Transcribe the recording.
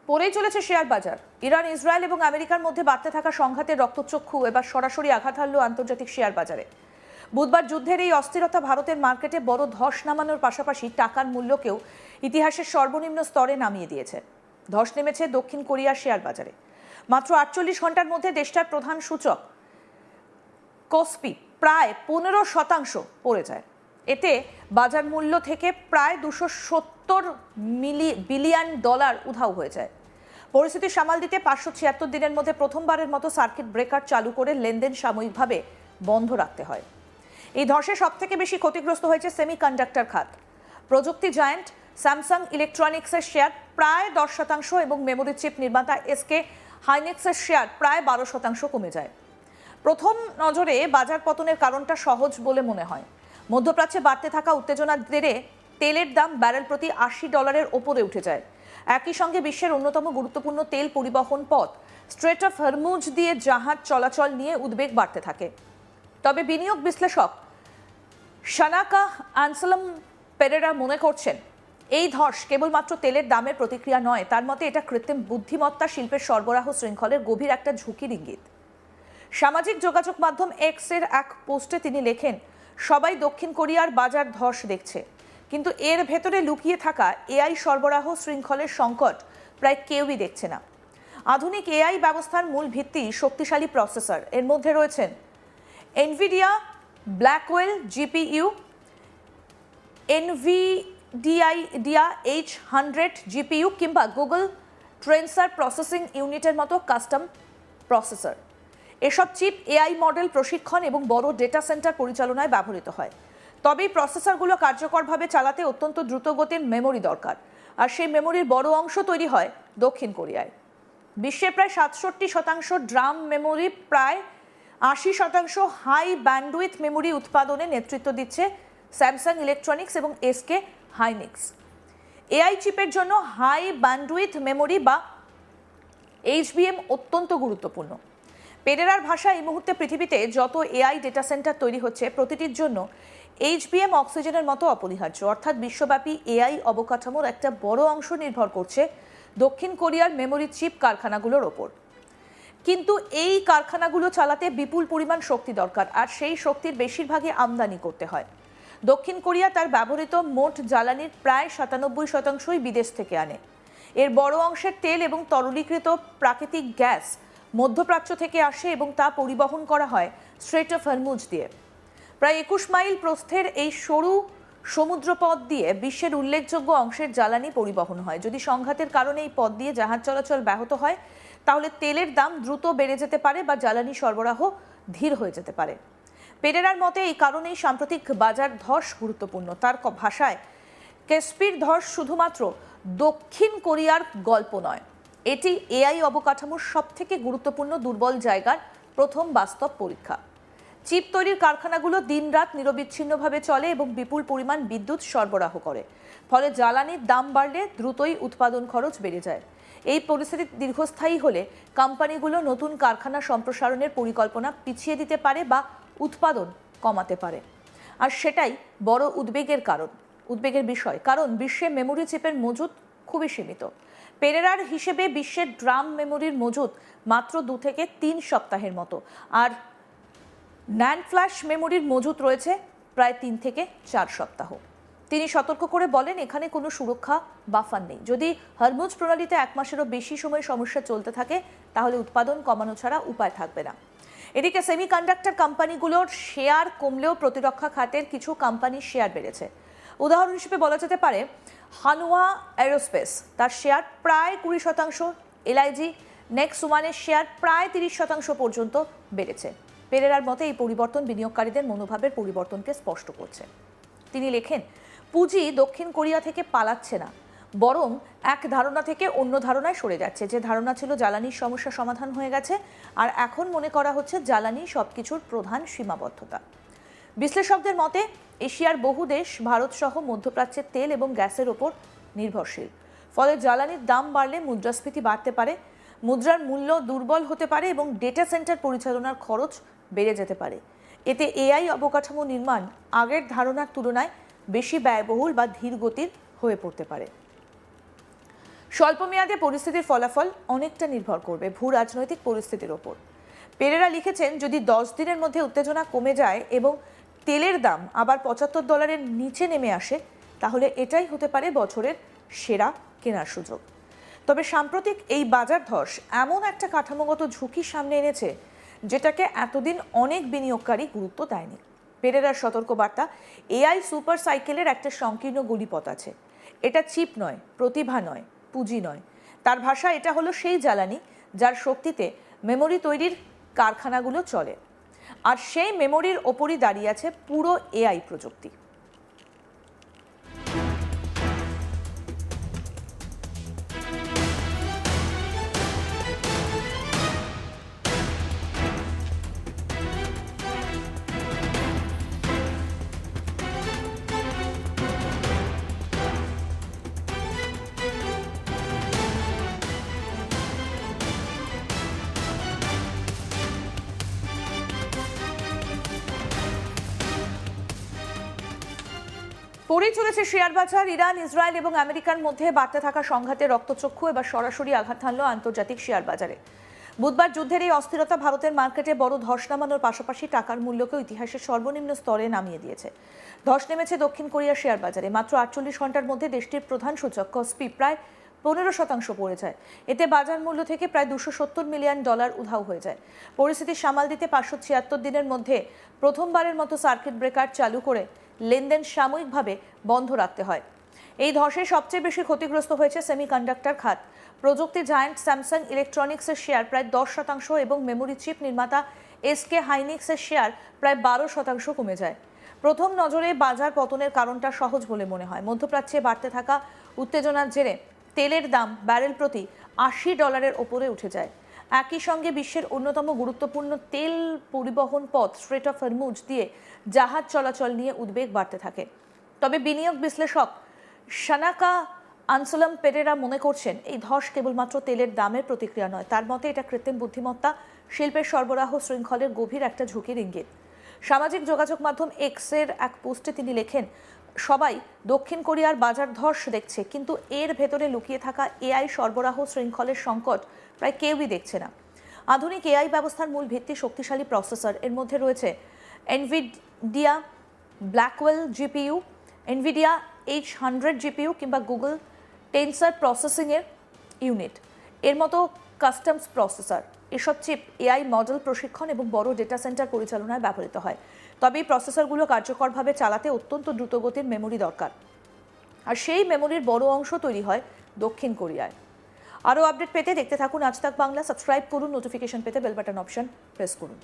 পড়েই চলেছে শেয়ার বাজার। ইরান, ইসরায়েল এবং আমেরিকার মধ্যে বাড়তে থাকা সংঘাতের রক্তচক্ষু এবার সরাসরি আঘাত হানল আন্তর্জাতিক শেয়ার বাজারে। বুধবার যুদ্ধের এই অস্থিরতা ভারতের মার্কেটে বড় ধস নামানোর পাশাপাশি টাকার মূল্যকেও ইতিহাসের সর্বনিম্ন স্তরে নামিয়ে দিয়েছে। ধস নেমেছে দক্ষিণ কোরিয়ার শেয়ার বাজারে। মাত্র 48 ঘন্টার মধ্যে দেশটার প্রধান সূচক কোসপি প্রায় 15% পড়ে যায়। এতে বাজার মূল্য থেকে প্রায় $270 বিলিয়ন উধাও হয়ে যায়। পরিস্থিতি সামাল দিতে 576 দিনের মধ্যে প্রথমবারের মতো সার্কিট ব্রেকার চালু করে লেনদেন সাময়িকভাবে বন্ধ রাখতে হয়। এই ধসে সবথেকে বেশি ক্ষতিগ্রস্ত হয়েছে সেমিকন্ডাক্টর খাত। প্রযুক্তি জায়ান্ট স্যামসাং ইলেকট্রনিক্সের শেয়ার প্রায় 10% এবং মেমোরি চিপ নির্মাতা এসকে হাইনেক্সের শেয়ার প্রায় 12% কমে যায়। প্রথম নজরে বাজার পতনের কারণটা সহজ বলে মনে হয়। মধ্যপ্রাচ্যে বাড়তে থাকা উত্তেজনার জেরে তেলের দাম ব্যারেল প্রতি $80 ওপরে উঠে যায়। একই সঙ্গে বিশ্বের অন্যতম গুরুত্বপূর্ণ তেল পরিবহন পথ স্ট্রেট অফ হরমুজ দিয়ে জাহাজ চলাচল নিয়ে উদ্বেগ বাড়তে থাকে। তবে বিনিয়োগ বিশ্লেষক শানাকা আনসেলম পেরেরা মনে করছেন, এই ধস কেবলমাত্র তেলের দামের প্রতিক্রিয়া নয়। তার মতে এটা কৃত্রিম বুদ্ধিমত্তা শিল্পের সরবরাহ শৃঙ্খলের গভীর একটা ঝুঁকির ইঙ্গিত। সামাজিক যোগাযোগ মাধ্যম এক্সের এক পোস্টে তিনি লেখেন, সবাই দক্ষিণ কোরিয়ার বাজার ধস দেখছে, কিন্তু এর ভেতরে লুকিয়ে থাকা এআই সরবরাহ শৃঙ্খলের সংকট প্রায় কেউই দেখছে না। আধুনিক এআই ব্যবস্থার মূল ভিত্তি শক্তিশালী প্রসেসর। এর মধ্যে রয়েছেন Nvidia Blackwell GPU, Nvidia H100 GPU কিংবা গুগল ট্রেনসার প্রসেসিং ইউনিটের মতো কাস্টম প্রসেসর। এসব চিপ এআই মডেল প্রশিক্ষণ এবং বড় ডেটা সেন্টার পরিচালনায় ব্যবহৃত হয়। তবে এই প্রসেসরগুলো কার্যকরভাবে চালাতে অত্যন্ত দ্রুতগতির মেমোরি দরকার, আর সেই মেমোরির বড় অংশ তৈরি হয় দক্ষিণ কোরিয়ায়। বিশ্বের প্রায় 67% ড্রাম মেমোরি, প্রায় 80% হাই ব্যান্ডউইথ মেমোরি উৎপাদনে নেতৃত্ব দিচ্ছে স্যামসাং ইলেকট্রনিক্স এবং এসকে হাইনিক্স। এআই চিপের জন্য হাই ব্যান্ডউইথ মেমোরি বা HBM অত্যন্ত গুরুত্বপূর্ণ। পেরেরার ভাষা, এই মুহূর্তে পৃথিবীতে যত এআই ডেটা সেন্টার তৈরি হচ্ছে প্রতিটির জন্য HBM অক্সিজেনের মতো অপরিহার্য। অর্থাৎ বিশ্বব্যাপী এআই অবকাঠামোর একটা বড় অংশ নির্ভর করছে দক্ষিণ কোরিয়ার মেমোরি চিপ কারখানাগুলোর ওপর। কিন্তু এই কারখানাগুলো চালাতে বিপুল পরিমাণ শক্তি দরকার, আর সেই শক্তির বেশিরভাগই আমদানি করতে হয়। দক্ষিণ কোরিয়া তার ব্যবহৃত মোট জ্বালানির প্রায় 97% বিদেশ থেকে আনে। এর বড় অংশের তেল এবং তরলীকৃত প্রাকৃতিক গ্যাস মধ্যপ্রাচ্য থেকে আসে এবং তা পরিবহন করা হয় স্ট্রেট অফ হরমুজ দিয়ে। প্রায় 21 মাইল প্রস্থের এই সরু সমুদ্রপথ দিয়ে বিশ্বের উল্লেখযোগ্য অংশের জ্বালানি পরিবহন হয়। যদি সংঘাতের কারণে এই পথ দিয়ে জাহাজ চলাচল ব্যাহত হয়, তাহলে তেলের দাম দ্রুত বেড়ে যেতে পারে বা জ্বালানি সরবরাহ ধীর হয়ে যেতে পারে। পেরেরার মতে এই কারণেই সাম্প্রতিক বাজার ধস গুরুত্বপূর্ণ। তার ভাষায়, কোসপির ধস শুধুমাত্র দক্ষিণ কোরিয়ার গল্প নয়, এটি এআই অবকাঠামোর সবথেকে গুরুত্বপূর্ণ দুর্বল জায়গার প্রথম বাস্তব পরীক্ষা। চিপ তৈরির কারখানাগুলো দিনরাত নিরবিচ্ছিন্নভাবে চলে এবং বিপুল পরিমাণ বিদ্যুৎ সরবরাহ করে। ফলে জ্বালানির দাম বাড়লে দ্রুতই উৎপাদন খরচ বেড়ে যায়। এই পরিস্থিতি দীর্ঘস্থায়ী হলে কোম্পানিগুলো নতুন কারখানা সম্প্রসারণের পরিকল্পনা পিছিয়ে দিতে পারে বা উৎপাদন কমাতে পারে। আর সেটাই বড় উদ্বেগের বিষয়, কারণ বিশ্বে মেমোরি চিপের মজুত খুবই সীমিত। পেরেরার হিসেবে বিশ্বের ড্রাম মেমোরির মজুত মাত্র 2 থেকে 3 সপ্তাহের মতো, আর ন্যান্ড ফ্ল্যাশ মেমোরির মজুত রয়েছে প্রায় 3 থেকে 4 সপ্তাহ। তিনি সতর্ক করে বলেন, এখানে কোনো সুরক্ষা বাফার নেই। যদি হরমুজ প্রণালীতে 1 মাসেরও বেশি সময় সমস্যা চলতে থাকে, তাহলে উৎপাদন কমানো ছাড়া উপায় থাকবে না। এদিকে সেমিকন্ডাক্টর কোম্পানিগুলোর শেয়ার কমলেও প্রতিরক্ষা খাতের কিছু কোম্পানির শেয়ার বেড়েছে। উদাহরণ হিসেবে বলা যেতে পারে হানুয়া এরোস্পেস, তার শেয়ার প্রায় 20%, LIG নেক্সওয়ানের শেয়ার প্রায় 30% পর্যন্ত বেড়েছে। পেরেরার মতে এই পরিবর্তন বিনিয়োগকারীদের মনোভাবের পরিবর্তনকে স্পষ্ট করছে। তিনি লেখেন, পুঁজি দক্ষিণ কোরিয়া থেকে পালাচ্ছে না, বরং এক ধারণা থেকে অন্য ধারণায় সরে যাচ্ছে। যে ধারণা ছিল জ্বালানির সমস্যা সমাধান হয়ে গেছে, আর এখন মনে করা হচ্ছে জ্বালানি সবকিছুর প্রধান সীমাবদ্ধতা। বিশ্লেষকদের মতে এশিয়ার বহু দেশ ভারত সহ মধ্যপ্রাচ্যের তেল এবং গ্যাসের ওপর নির্ভরশীল। ফলে জ্বালানির দাম বাড়লে মুদ্রাস্ফীতি বাড়তে পারে, মুদ্রার মূল্য দুর্বল হতে পারে এবং ডেটা সেন্টার পরিচালনার খরচ বেড়ে যেতে পারে। এতে এআই অবকাঠামো নির্মাণ আগের ধারণার তুলনায় বেশি ব্যয়বহুল বা ধীর গতির হয়ে পড়তে পারে। স্বল্পমেয়াদে পরিস্থিতির ফলাফল অনেকটা নির্ভর করবে ভূ রাজনৈতিক পরিস্থিতির ওপর। পেরেরা লিখেছেন, যদি 10 দিনের মধ্যে উত্তেজনা কমে যায় এবং তেলের দাম আবার $75 নিচে নেমে আসে, তাহলে এটাই হতে পারে বছরের সেরা কেনার সুযোগ। তবে সাম্প্রতিক এই বাজার ধস এমন একটা কাঠামোগত ঝুঁকি সামনে এনেছে যেটাকে এতদিন অনেক বিনিয়োগকারী গুরুত্ব দেয়নি। পেরেরার সতর্কবার্তা, এআই সুপার সাইকেলের একটা সংকীর্ণ গলিপথ আছে। এটা চিপ নয়, প্রতিভা নয়, পুঁজি নয়। তার ভাষা, এটা হলো সেই জ্বালানি যার শক্তিতে মেমোরি তৈরির কারখানাগুলো চলে। আর সেই মেমোরির ওপরই দাঁড়িয়ে আছে পুরো এআই প্রযুক্তি। পড়েই চলেছে শেয়ার বাজার। ইরান, ইসরায়েল এবং আমেরিকার মধ্যে বাড়তে থাকা সংঘাতে রক্তচক্ষু এবার সরাসরি আঘাত হানল আন্তর্জাতিক শেয়ার বাজারে। বুধবার যুদ্ধের এই অস্থিরতা ভারতের মার্কেটে বড় ধস নামানোর পাশাপাশি টাকার মূল্যকেও ইতিহাসের সর্বনিম্ন স্তরে নামিয়ে দিয়েছে। ধস নেমেছে দক্ষিণ কোরিয়ার শেয়ার বাজারে। মাত্র 48 ঘন্টার মধ্যে দেশটির প্রধান সূচক কসপি প্রায় 15% পড়ে যায়। এতে বাজার মূল্য থেকে প্রায় $270 মিলিয়ন উধাও হয়ে যায়। পরিস্থিতি সামাল দিতে 576 দিনের মধ্যে প্রথমবারের মতো সার্কিট ব্রেকার চালু করে লেনদেন সাময়িকভাবে বন্ধ রাখতে হয়। এই ধসে সবচেয়ে বেশি ক্ষতিগ্রস্ত হয়েছে সেমিকন্ডাক্টর খাত। প্রযুক্তি জায়ান্ট স্যামসাং ইলেকট্রনিক্সের শেয়ার প্রায় 10% এবং মেমোরি চিপ নির্মাতা এসকে হাইনিক্সের শেয়ার প্রায় 12% কমে যায়। প্রথম নজরে বাজার পতনের কারণটা সহজ বলে মনে হয়। মধ্যপ্রাচ্যে বাড়তে থাকা উত্তেজনার জেরে তেলের দাম ব্যারেল প্রতি $80 ওপরে উঠে যায়। একই সঙ্গে বিশ্বের অন্যতম গুরুত্বপূর্ণ তেল পরিবহন পথ স্ট্রেট অফ হরমুজ দিয়ে জাহাজ চলাচল নিয়ে উদ্বেগ বাড়তে থাকে। তবে বিনিয়োগ বিশ্লেষক শানাকা আনসলম পেরেরা মনে করছেন, এই ধস কেবলমাত্র তেলের দামের প্রতিক্রিয়া নয়। তার মতে এটা কৃত্রিম বুদ্ধিমত্তা, শিল্পের সরবরাহ শৃঙ্খলের গভীর একটা ঝুঁকির ইঙ্গিত। সামাজিক যোগাযোগ মাধ্যম এক্সের এক পোস্টে তিনি লেখেন, সবাই দক্ষিণ কোরিয়ার বাজার ধস দেখছে, কিন্তু এর ভেতরে লুকিয়ে থাকা এআই সরবরাহ শৃঙ্খলের সংকট প্রায় কেউই দেখছে না। আধুনিক এআই ব্যবস্থার মূল ভিত্তি শক্তিশালী প্রসেসর। এর মধ্যে রয়েছে Nvidia Blackwell GPU, Nvidia H100 GPU কিংবা গুগল টেনসর প্রসেসিংয়ের ইউনিট এর মতো কাস্টমস প্রসেসর। এসব চিপ এআই মডেল প্রশিক্ষণ এবং বড় ডেটা সেন্টার পরিচালনায় ব্যবহৃত হয়। তবে এই প্রসেসরগুলো কার্যকরভাবে চালাতে অত্যন্ত দ্রুতগতির মেমোরি দরকার, আর সেই মেমোরির বড় অংশ তৈরি হয় দক্ষিণ কোরিয়ায়। আরও আপডেট পেতে দেখতে থাকুন আজ তাক বাংলা। সাবস্ক্রাইব করুন, নোটিফিকেশন পেতে বেল বাটন অপশন প্রেস করুন।